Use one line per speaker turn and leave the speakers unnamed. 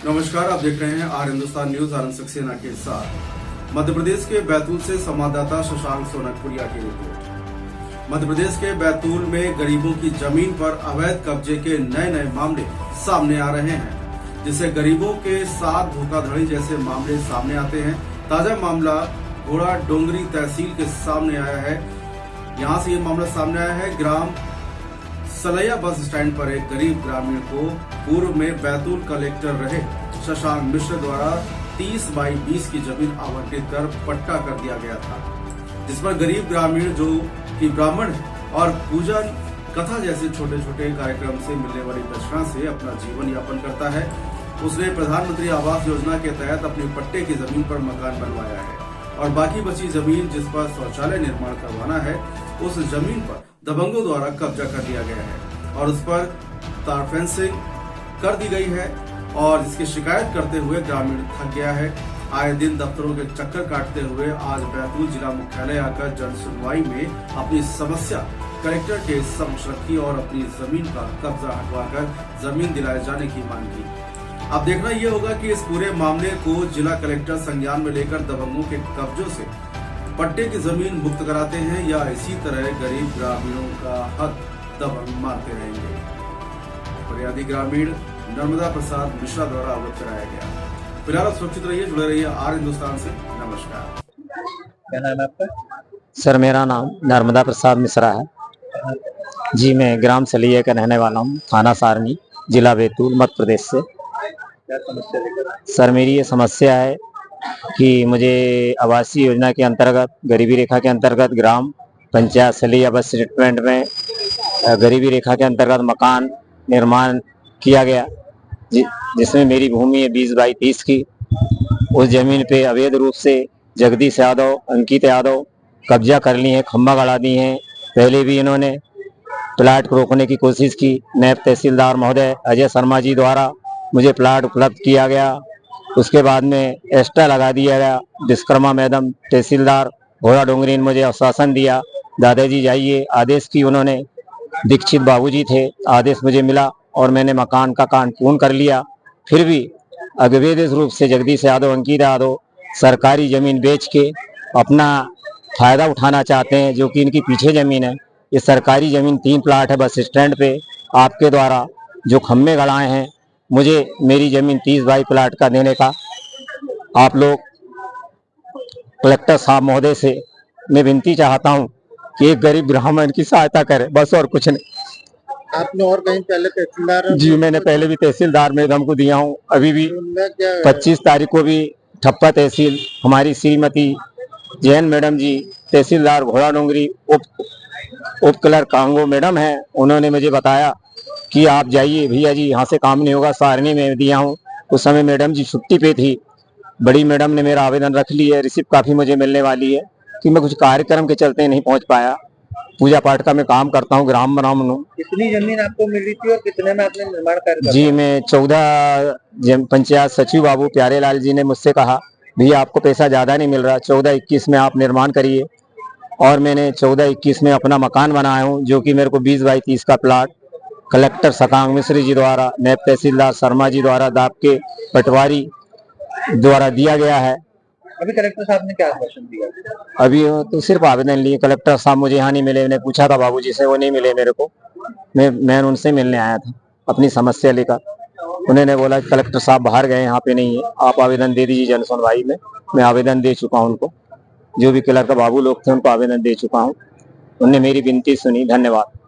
नमस्कार, आप देख रहे हैं आर हिंदुस्तान न्यूज आनंद सक्सेना के साथ। मध्य प्रदेश के बैतूल से संवाददाता शशांक सोनकपुरिया की रिपोर्ट। मध्य प्रदेश के बैतूल में गरीबों की जमीन पर अवैध कब्जे के नए नए मामले सामने आ रहे हैं, जिससे गरीबों के साथ धोखाधड़ी जैसे मामले सामने आते हैं। ताजा मामला घोड़ा डोंगरी तहसील के सामने आया है। यहाँ से ये मामला सामने आया है। ग्राम सलैया बस स्टैंड पर एक गरीब ग्रामीण को पूर्व में बैतूल कलेक्टर रहे शशांक मिश्र द्वारा 30 बाई 20 की जमीन आवंटित कर पट्टा कर दिया गया था, जिस पर गरीब ग्रामीण जो कि ब्राह्मण और पूजन कथा जैसे छोटे छोटे कार्यक्रम से मिलने वाली दक्षिणा से अपना जीवन यापन करता है। उसने प्रधानमंत्री आवास योजना के तहत अपने पट्टे की जमीन पर मकान बनवाया है और बाकी बची जमीन जिस पर शौचालय निर्माण करवाना है, उस जमीन पर दबंगों द्वारा कब्जा कर दिया गया है और उस पर तार फेंसिंग कर दी गई है। और इसकी शिकायत करते हुए ग्रामीण थक गया है। आए दिन दफ्तरों के चक्कर काटते हुए आज बैतूल जिला मुख्यालय आकर जन सुनवाई में अपनी समस्या कलेक्टर के समक्ष रखी और अपनी जमीन का कब्जा हटवाकर जमीन दिलाए जाने की मांग की। अब देखना ये होगा कि इस पूरे मामले को जिला कलेक्टर संज्ञान में लेकर दबंगों के कब्जों से पट्टे की जमीन मुक्त कराते हैं या इसी तरह गरीब ग्रामीणों का हक दबंग मारते रहेंगे। फरियादी ग्रामीण नर्मदा प्रसाद मिश्रा द्वारा अवगत कराया गया। फिलहाल आप सुरक्षित रहिए, जुड़े रहिए आर हिंदुस्तान से। नमस्कार।
क्या नाम है आपका?
सर मेरा नाम नर्मदा प्रसाद मिश्रा है जी। मैं ग्राम सलिया का रहने वाला हूँ, थाना सारनी, जिला बैतूल, मध्य प्रदेश से।
क्या समस्या लेकर?
सर मेरी ये समस्या है कि मुझे आवासीय योजना के अंतर्गत, गरीबी रेखा के अंतर्गत ग्राम पंचायत सलिया बस स्टैंड में गरीबी रेखा के अंतर्गत मकान निर्माण किया गया, जिसमें मेरी भूमि है 20 बाई 30 की। उस जमीन पे अवैध रूप से जगदीश यादव, अंकित यादव कब्जा कर ली है, खम्बा गड़ा दी हैं। पहले भी इन्होंने प्लाट को रोकने की कोशिश की। नायब तहसीलदार महोदय अजय शर्मा जी द्वारा मुझे प्लाट उपलब्ध किया गया। उसके बाद में एक्स्ट्रा लगा दिया गया। विश्वकर्मा मैडम तहसीलदार घोड़ा डोंगरी ने मुझे आश्वासन दिया, दादाजी जाइए। आदेश की उन्होंने, दीक्षित बाबूजी थे, आदेश मुझे मिला और मैंने मकान का काम पूर्ण कर लिया। फिर भी अवैध रूप से जगदीश यादव, अंकित यादव सरकारी जमीन बेच के अपना फायदा उठाना चाहते हैं, जो कि इनकी पीछे जमीन है। ये सरकारी जमीन 3 प्लाट है बस स्टैंड पे। आपके द्वारा जो खम्भे गड़ाए हैं, मुझे मेरी जमीन 30 बाई प्लाट का देने का आप लोग कलेक्टर साहब महोदय से मैं विनती चाहता हूं कि एक गरीब ब्राह्मण की सहायता करें, बस और कुछ नहीं।
आपने और कहीं पहले तहसीलदार?
जी मैंने पहले भी तहसीलदार मैडम को दिया हूँ। अभी भी 25 तारीख को भी ठप्पा तहसील हमारी श्रीमती जैन मैडम जी, तहसीलदार घोड़ा डोंगरी, उप क्लर्क कांगो मैडम है, उन्होंने मुझे बताया कि आप जाइए भैया जी, यहाँ से काम नहीं होगा। सारनी में दिया हूँ, उस समय मैडम जी छुट्टी पे थी। बड़ी मैडम ने मेरा आवेदन रख ली है, रिसिप्ट काफी मुझे मिलने वाली है कि मैं कुछ कार्यक्रम के चलते नहीं पहुँच पाया। पूजा पाठ का मैं काम करता हूँ, ग्राम ब्राह्मण हूँ।
कितनी जमीन आपको मिली थी और कितने में आपने निर्माण कार्य?
जी मैं 14 पंचायत सचिव बाबू प्यारेलाल जी ने मुझसे कहा, भैया आपको पैसा ज्यादा नहीं मिल रहा, 14-21 में आप निर्माण करिए। और मैंने 14-21 में अपना मकान बनाया हूँ, जो कि मेरे को 20 बाई 30 का प्लाट कलेक्टर शशांक मिश्र जी द्वारा, नायब तहसीलदार शर्मा जी द्वारा, दाब के पटवारी द्वारा दिया गया है।
अभी कलेक्टर साहब ने क्या आश्वासन दिया?
अभी तो सिर्फ आवेदन लिए। कलेक्टर साहब मुझे यहाँ नहीं मिले, मैंने पूछा था बाबूजी से, वो नहीं मिले मेरे को। मैं उनसे मिलने आया था अपनी समस्या लेकर। उन्होंने बोला कलेक्टर साहब बाहर गए, यहाँ पे नहीं है, आप आवेदन दे दीजिए जन सुनवाई में। मैं आवेदन दे चुका हूँ उनको, जो भी क्लर्क बाबू लोग थे उनको आवेदन दे चुका हूँ। उन्होंने मेरी विनती सुनी। धन्यवाद।